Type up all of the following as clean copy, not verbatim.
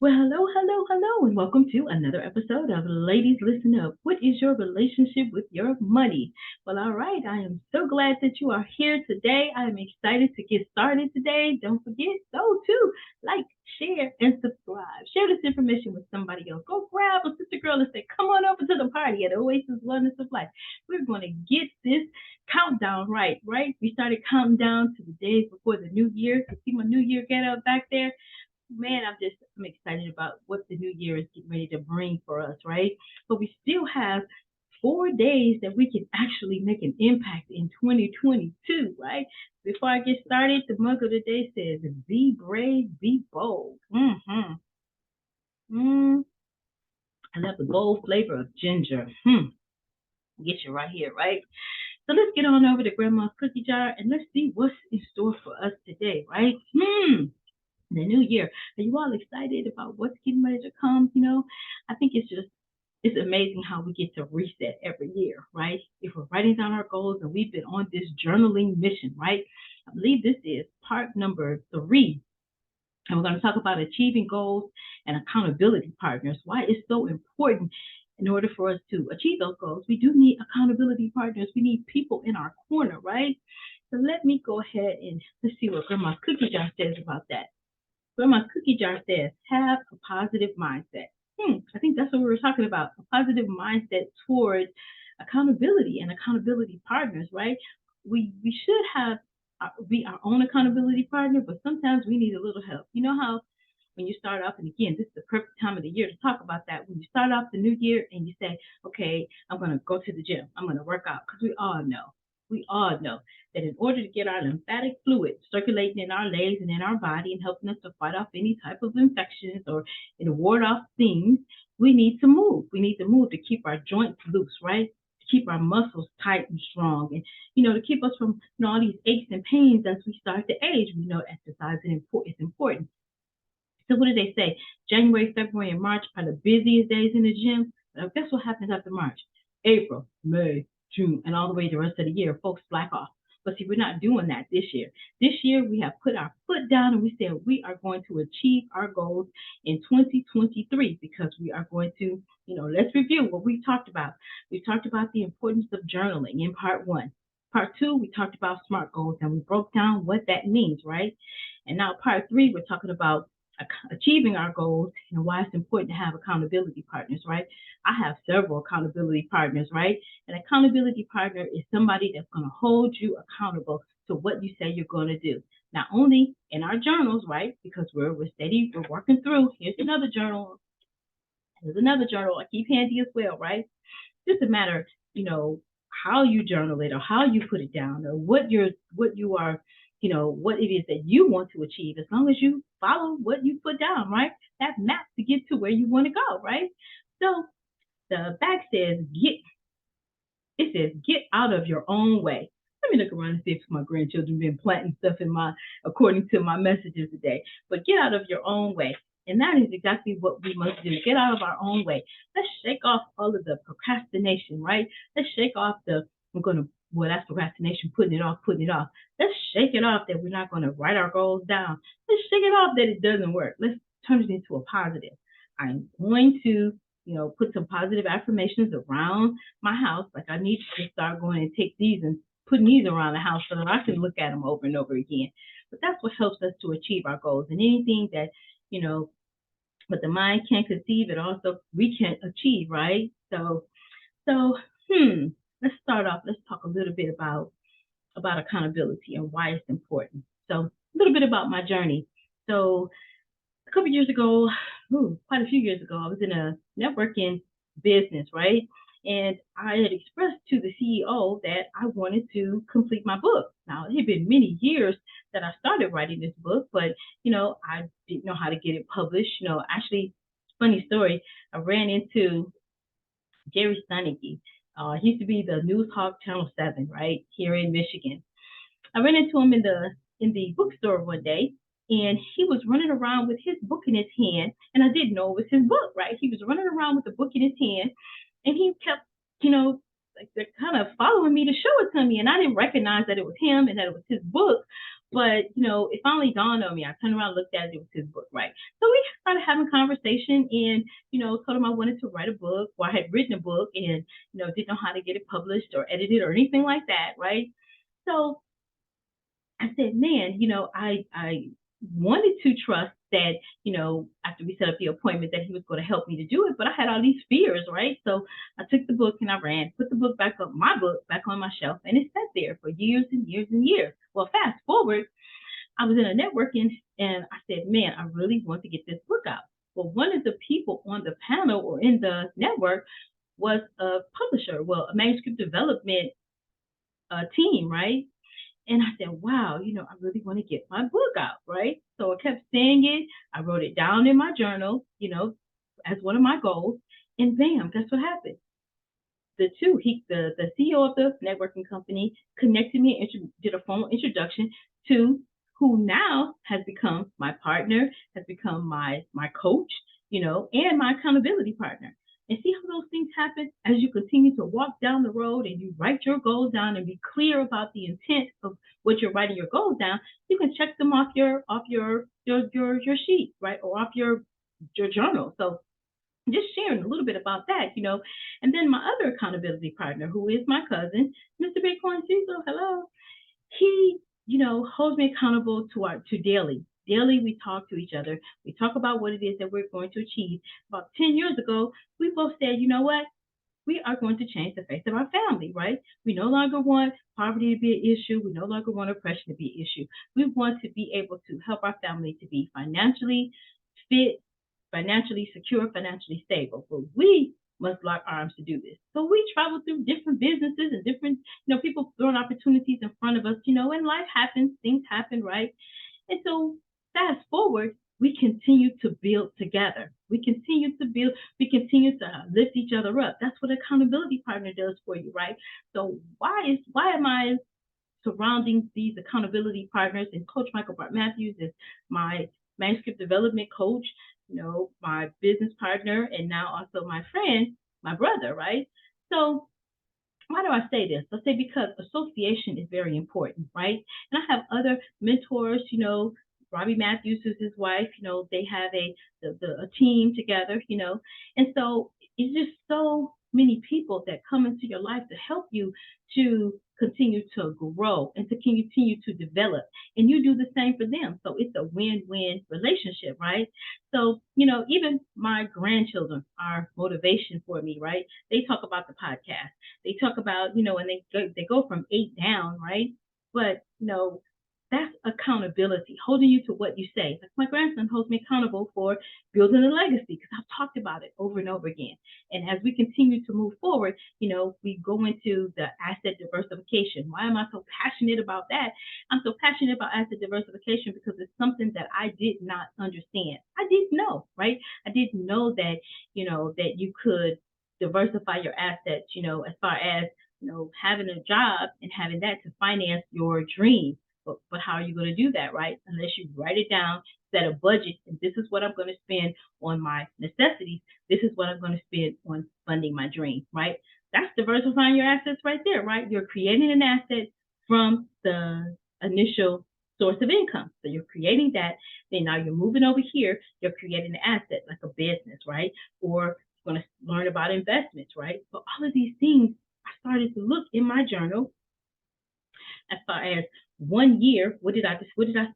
Well, hello, hello, hello, and welcome to another episode of Ladies Listen Up. What is your relationship with your money? Well, all right, I am so glad that you are here today. I am excited to get started today. Don't forget, go to like, share, and subscribe. Share this information with somebody else. Go grab a sister girl and say, come on over to the party at Oasis Wellness of Life. We're going to get this countdown right? We started counting down to the days before the new year. You see my new year get up back there? Man, I'm excited about what the new year is getting ready to bring for us, right? But we still have 4 days that we can actually make an impact in 2022, right? Before I get started, the mug of the day says, "Be brave, be bold." Mm. I love the bold flavor of ginger. Get you right here, right? So let's get on over to Grandma's cookie jar and let's see what's in store for us today, right? The new year. Are you all excited about what's getting ready to come? I think it's amazing how we get to reset every year, right? If we're writing down our goals and we've been on this journaling mission, right? I believe this is part number 3. And we're going to talk about achieving goals and accountability partners. Why it's so important in order for us to achieve those goals. We do need accountability partners. We need people in our corner, right? So let me go ahead and let's see what Grandma's cookie jar says about that. Grandma's cookie jar says, have a positive mindset. I think that's what we were talking about. A positive mindset towards accountability and accountability partners, right? We should have be our own accountability partner, but sometimes we need a little help. You know how when you start off, and again, this is the perfect time of the year to talk about that. When you start off the new year and you say, okay, I'm going to go to the gym, I'm going to work out, because we all know that in order to get our lymphatic fluid circulating in our legs and in our body and helping us to fight off any type of infections or ward off things, we need to move. We need to move to keep our joints loose, right? To keep our muscles tight and strong, and to keep us from all these aches and pains as we start to age. We know exercise is important. So what do they say? January, February, and March are the busiest days in the gym. But guess what happens after March? April, May, June, and all the way the rest of the year, folks slack off. But see, we're not doing that this year. This year, we have put our foot down and we said we are going to achieve our goals in 2023 because we are going to, let's review what we talked about. We talked about the importance of journaling in part 1. Part 2, we talked about SMART goals and we broke down what that means, right? And now part 3, we're talking about achieving our goals and why it's important to have accountability partners, right? I have several accountability partners, right? An accountability partner is somebody that's going to hold you accountable to what you say you're going to do. Not only in our journals, right? Because we're steady, we're working through. Here's another journal. Here's another journal. I keep handy as well, right? It's just a matter, how you journal it or how you put it down or what you are, what it is that you want to achieve, as long as you follow what you put down, right? That map to get to where you want to go, right? So the back says get out of your own way. Let me look around and see if my grandchildren been planting stuff according to my messages today. But get out of your own way. And that is exactly what we must do. Get out of our own way. Let's shake off all of the procrastination, right? Let's shake off that's procrastination, putting it off. Let's shake it off that we're not going to write our goals down. Let's shake it off that it doesn't work. Let's turn it into a positive. I'm going to, put some positive affirmations around my house. Like I need to start going and take these and putting these around the house so that I can look at them over and over again. But that's what helps us to achieve our goals. And anything that, but the mind can't conceive, it also we can't achieve, right? So let's start off. Let's talk a little bit about accountability and why it's important. So a little bit about my journey. So a couple years ago, quite a few years ago, I was in a networking business, right? And I had expressed to the CEO that I wanted to complete my book. Now, it had been many years that I started writing this book, but, I didn't know how to get it published. Actually, funny story, I ran into Jerry Steineke. He used to be the News Hawk Channel 7, right, here in Michigan. I ran into him in the bookstore one day, and he was running around with his book in his hand, and I didn't know it was his book, right? He was running around with the book in his hand, and he kept, like they're kind of following me to show it to me, and I didn't recognize that it was him and that it was his book. But, it finally dawned on me. I turned around, looked at it, it was his book, right? So we started having conversation and, told him I wanted to write a book, or I had written a book and, didn't know how to get it published or edited or anything like that, right? So I said, man, I wanted to trust that, after we set up the appointment that he was going to help me to do it, but I had all these fears, right? So I took the book and I ran, put the book back up, my book back on my shelf, and it sat there for years and years and years. Well, fast forward, I was in a networking and I said, man, I really want to get this book out. Well, one of the people on the panel or in the network was a publisher, well, a manuscript development team, right? And I said, wow, I really want to get my book out, right? So I kept saying it. I wrote it down in my journal, as one of my goals. And bam, guess what happened? The CEO of the networking company connected me and did a formal introduction to who now has become my partner, has become my coach, and my accountability partner. And see how those things happen as you continue to walk down the road and you write your goals down and be clear about the intent of what you're writing your goals down. You can check them off your sheet, right, or off your journal. So just sharing a little bit about that, And then my other accountability partner, who is my cousin, Mr. Bitcoin Cecil, hello. He, holds me accountable to daily. Daily, we talk to each other. We talk about what it is that we're going to achieve. About 10 years ago, we both said, you know what? We are going to change the face of our family, right? We no longer want poverty to be an issue. We no longer want oppression to be an issue. We want to be able to help our family to be financially fit, financially secure, financially stable. But we must lock arms to do this. So we travel through different businesses and different, people throwing opportunities in front of us, and life happens, things happen, right? And so fast forward, we continue to build together. We continue to build, we continue to lift each other up. That's what accountability partner does for you, right? So why am I surrounding these accountability partners? And Coach Michael Bart Matthews is my manuscript development coach, my business partner, and now also my friend, my brother, right? So why do I say this? I say because association is very important, right? And I have other mentors, Robbie Matthews is his wife, they have a team together, and so it's just so many people that come into your life to help you to continue to grow and to continue to develop, and you do the same for them. So it's a win-win relationship, right? So, even my grandchildren are motivation for me, right? They talk about the podcast. They talk about, and they go from 8 down, right? But, that's accountability, holding you to what you say. Like my grandson holds me accountable for building a legacy because I've talked about it over and over again. And as we continue to move forward, we go into the asset diversification. Why am I so passionate about that? I'm so passionate about asset diversification because it's something that I did not understand. I didn't know, right? I didn't know that, that you could diversify your assets, as far as, having a job and having that to finance your dream. But how are you going to do that, right? Unless you write it down, set a budget, and this is what I'm going to spend on my necessities. This is what I'm going to spend on funding my dream, right? That's diversifying your assets right there, right? You're creating an asset from the initial source of income. So you're creating that. Then now you're moving over here. You're creating an asset like a business, right? Or you're going to learn about investments, right? So all of these things, I started to look in my journal as far as 1 year, what did I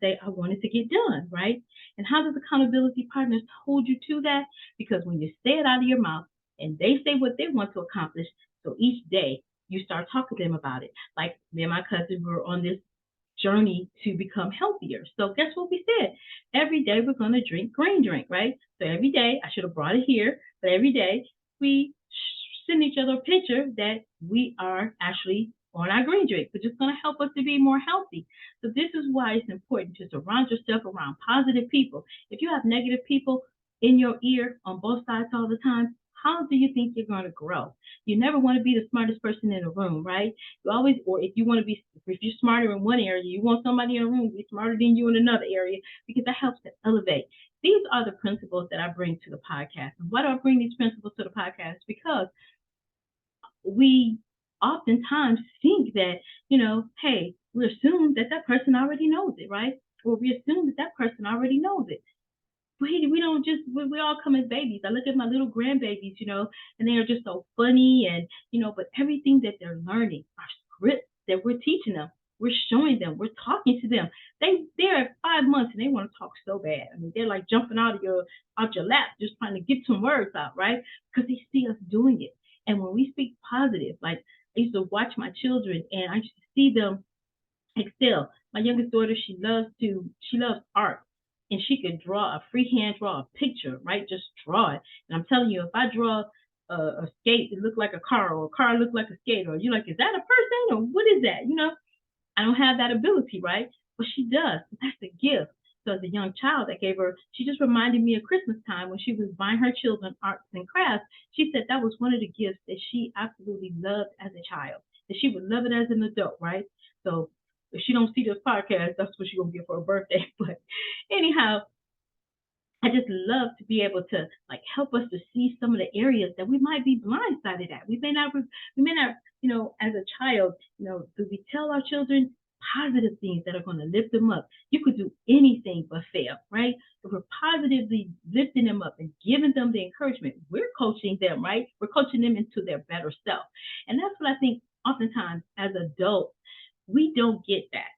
say I wanted to get done, right? And how does accountability partners hold you to that? Because when you say it out of your mouth and they say what they want to accomplish, so each day you start talking to them about it. Like me and my cousin were on this journey to become healthier. So guess what we said? Every day we're going to drink green drink, right? So every day, I should have brought it here, but every day we send each other a picture that we are actually on our green drink, which is going to help us to be more healthy. So this is why it's important to surround yourself around positive people. If you have negative people in your ear on both sides all the time, how do you think you're going to grow? You never want to be the smartest person in the room, right? You always, or if you're smarter in one area, you want somebody in a room to be smarter than you in another area because that helps to elevate. These are the principles that I bring to the podcast. And why do I bring these principles to the podcast? Because we oftentimes think that, hey, we assume that that person already knows it, right? Or we assume that that person already knows it. We don't just we all come as babies. I look at my little grandbabies, and they are just so funny, and but everything that they're learning are scripts that we're teaching them. We're showing them. We're talking to them. They're at 5 months and they want to talk so bad. I mean, they're like jumping out your lap, just trying to get some words out, right? Because they see us doing it. And when we speak positive, like I used to watch my children and I used to see them excel. My youngest daughter, she loves art, and she could draw a freehand draw a picture, right? Just draw it. And I'm telling you, if I draw a skate, it look like a car, or a car look like a skate, or you're like, is that a person, or what is that? I don't have that ability, right? But she does. That's a gift. So as a young child, I gave her. She just reminded me of Christmas time when she was buying her children arts and crafts. She said that was one of the gifts that she absolutely loved as a child, that she would love it as an adult, right? So if she don't see this podcast, that's what she's gonna get for her birthday. But anyhow, I just love to be able to like help us to see some of the areas that we might be blindsided at. We may not, as a child, do we tell our children positive things that are going to lift them up? You could do anything but fail, right? If we're positively lifting them up and giving them the encouragement, we're coaching them, right? We're coaching them into their better self. And that's what I think oftentimes as adults, we don't get that,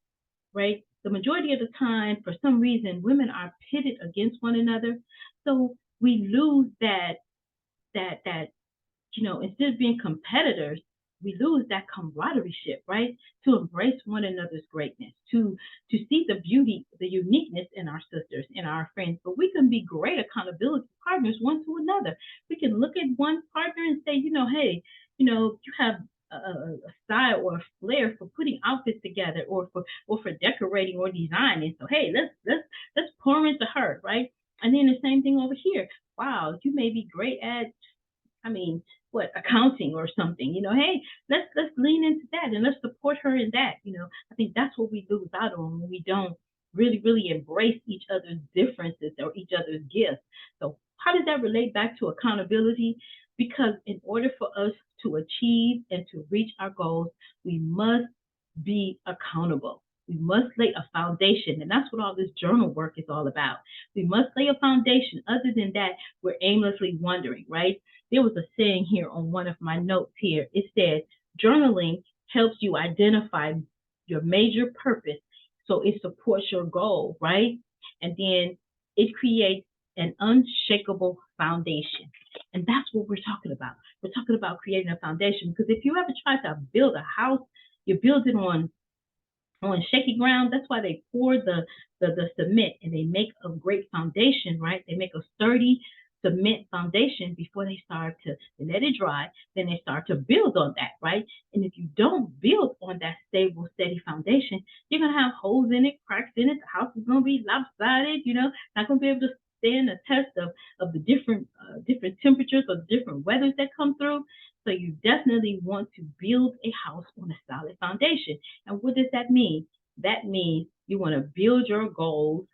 right? The majority of the time, for some reason, women are pitted against one another. So we lose that instead of being competitors, we lose that camaraderie, right? To embrace one another's greatness, to see the beauty, the uniqueness in our sisters, in our friends. But we can be great accountability partners one to another. We can look at one partner and say, hey, you have a style or a flair for putting outfits together, or for decorating or designing. So hey, let's pour into her, right? And then the same thing over here. Wow, you may be great at, I mean, what, accounting or something. Hey, let's lean into that and let's support her in that. I think that's what we lose out on when we don't really, really embrace each other's differences or each other's gifts. So how does that relate back to accountability? Because in order for us to achieve and to reach our goals, we must be accountable. We must lay a foundation, and that's what all this journal work is all about. We must lay a foundation. Other than that, we're aimlessly wandering, right? There was a saying here on one of my notes here. It said, journaling helps you identify your major purpose so it supports your goal, right? And then it creates an unshakable foundation. And that's what we're talking about. We're talking about creating a foundation, because if you ever try to build a house, you build it on shaky ground. That's why they pour the cement, and they make a great foundation, right? They make a sturdy cement foundation before they start to let it dry. Then they start to build on that, right? And if you don't build on that stable, steady foundation, you're gonna have holes in it, cracks in it. The house is gonna be lopsided. Not gonna be able to stand the test of the different temperatures or different weathers that come through. So you definitely want to build a house on a solid foundation. And what does that mean? That means you want to build your goals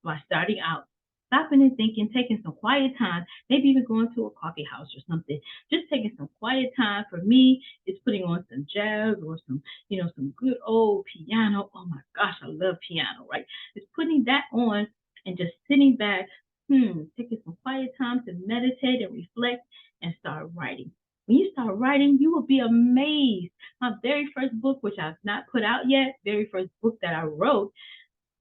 by starting out, stopping and thinking, taking some quiet time, maybe even going to a coffee house or something. Just taking some quiet time. For me, it's putting on some jazz or some good old piano. Oh my gosh, I love piano, right? It's putting that on and just sitting back, taking some quiet time to meditate and reflect and start writing. When you start writing, you will be amazed. My very first book, which I've not put out yet, very first book that I wrote,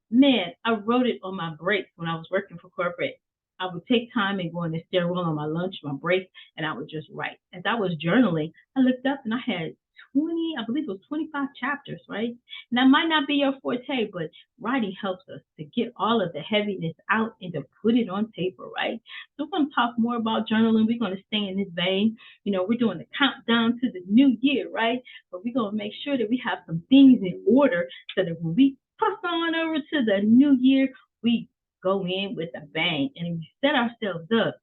man, I wrote it on my breaks when I was working for corporate. I would take time and go in the stairwell on my lunch, my break, and I would just write. As I was journaling, I looked up and I had 20, I believe it was 25 chapters, right? And that might not be your forte, but writing helps us to get all of the heaviness out and to put it on paper, right? So we're going to talk more about journaling. We're going to stay in this vein. We're doing the countdown to the new year, right? But we're going to make sure that we have some things in order so that when we pass on over to the new year, we go in with a bang and we set ourselves up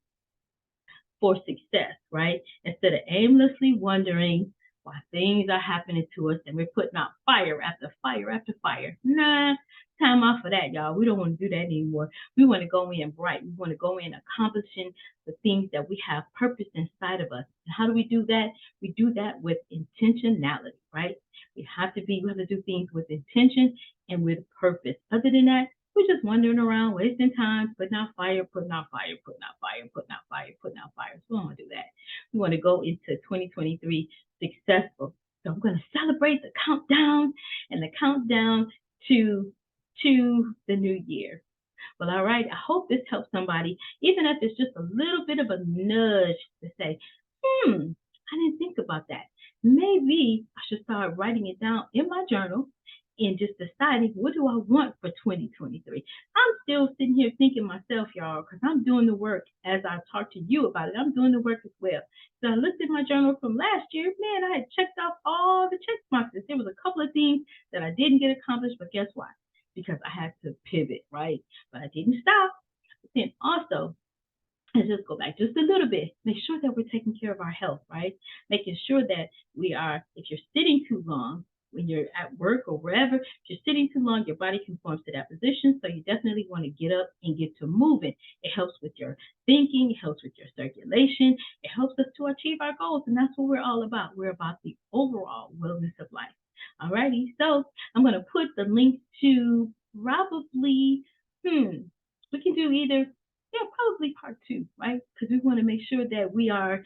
for success, right? Instead of aimlessly wondering, why things are happening to us and we're putting out fire after fire after fire. Nah, time off for that, y'all. We don't want to do that anymore. We want to go in bright. We want to go in accomplishing the things that we have purpose inside of us. And how do we do that? We do that with intentionality, right? We have to do things with intention and with purpose. Other than that, we're just wandering around, wasting time, putting out fire, putting out fire, putting out fire, putting out fire, putting out fire. So we don't want to do that. We want to go into 2023 successful. So I'm going to celebrate the countdown and the countdown to the new year. Well, all right. I hope this helps somebody, even if it's just a little bit of a nudge to say, I didn't think about that. Maybe I should start writing it down in my journal and just deciding what do I want for 2023. I'm still sitting here thinking myself, y'all, because I'm doing the work as I talk to you about it. I'm doing the work as well. So I looked at my journal from last year. Man, I had checked off all the check boxes. There was a couple of things that I didn't get accomplished, but guess what? Because I had to pivot, right? But I didn't stop. But then also, let's just go back just a little bit. Make sure that we're taking care of our health, right? Making sure that we are, if you're sitting too long, when you're at work or wherever, if you're sitting too long, your body conforms to that position. So you definitely want to get up and get to moving. It helps with your thinking. It helps with your circulation. It helps us to achieve our goals. And that's what we're all about. We're about the overall wellness of life. Alrighty. So I'm going to put the link to probably, we can do either, probably part two, right? Because we want to make sure that we are,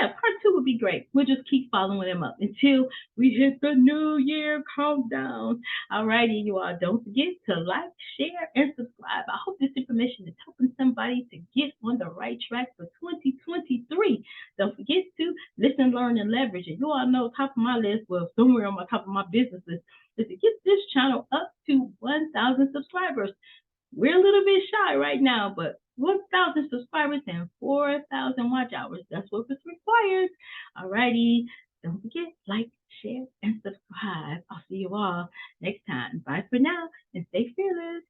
part two would be great. We'll just keep following them up until we hit the new year countdown. All righty, you all. Don't forget to like, share, and subscribe. I hope this information is helping somebody to get on the right track for 2023. Don't forget to listen, learn, and leverage. And you all know top of my list, well, somewhere on my top of my business list, is to get this channel up to 1,000 subscribers. We're a little bit shy right now, but 1,000 subscribers and 4,000 watch hours. That's what was required. Alrighty. Don't forget, like, share, and subscribe. I'll see you all next time. Bye for now and stay fearless.